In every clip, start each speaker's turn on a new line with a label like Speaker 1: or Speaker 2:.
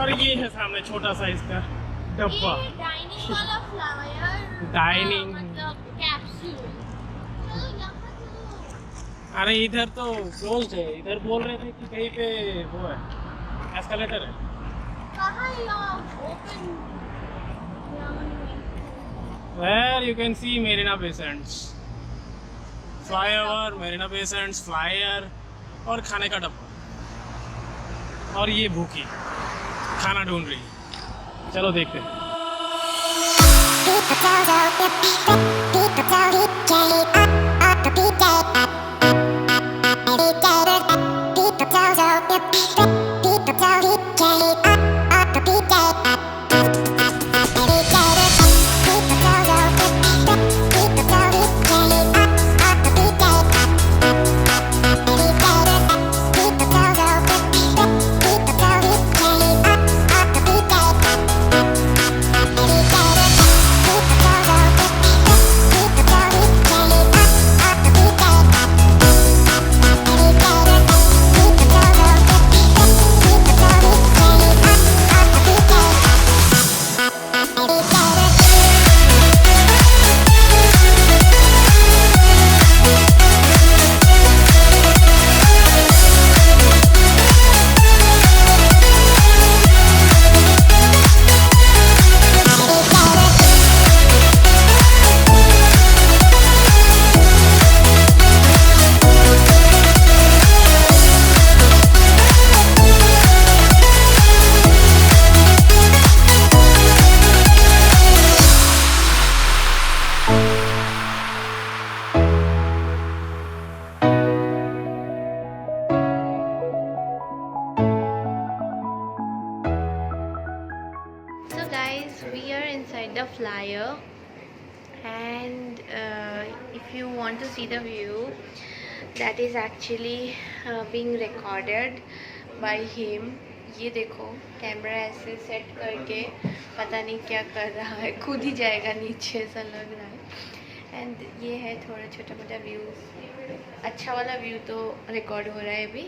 Speaker 1: और ये है सामने छोटा सा इसका डब्बा,
Speaker 2: डाइनिंग वाला फ्लावर,
Speaker 1: डाइनिंग
Speaker 2: मतलब कैप्सूल।
Speaker 1: अरे इधर तो क्लोज्ड है, इधर बोल रहे थे कि कहीं पे वो है, एस्केलेटर है।
Speaker 2: कहाँ open?
Speaker 1: Where you can see Marina Bay Sands, flyover, Marina Bay Sands, flyer और खाने का डब्बा। और ये भूखी खाना ढूंढ रही, चलो देखते हैं।
Speaker 2: We are inside the flyer, and if you want to see the view, that is actually being recorded by him. ये देखो कैमरा ऐसे सेट करके पता नहीं क्या कर रहा है, खुद ही जाएगा नीचे ऐसा लग रहा है। एंड ये है थोड़ा छोटा मोटा व्यू, अच्छा वाला व्यू तो रिकॉर्ड हो रहा है अभी।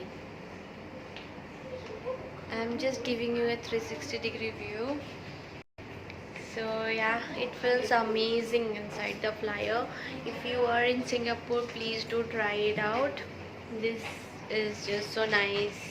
Speaker 2: I am just giving you a 360 degree view. So yeah, it feels amazing inside the flyer. If you are in Singapore, please do try it out. This is just so nice.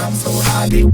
Speaker 2: I'm so happy.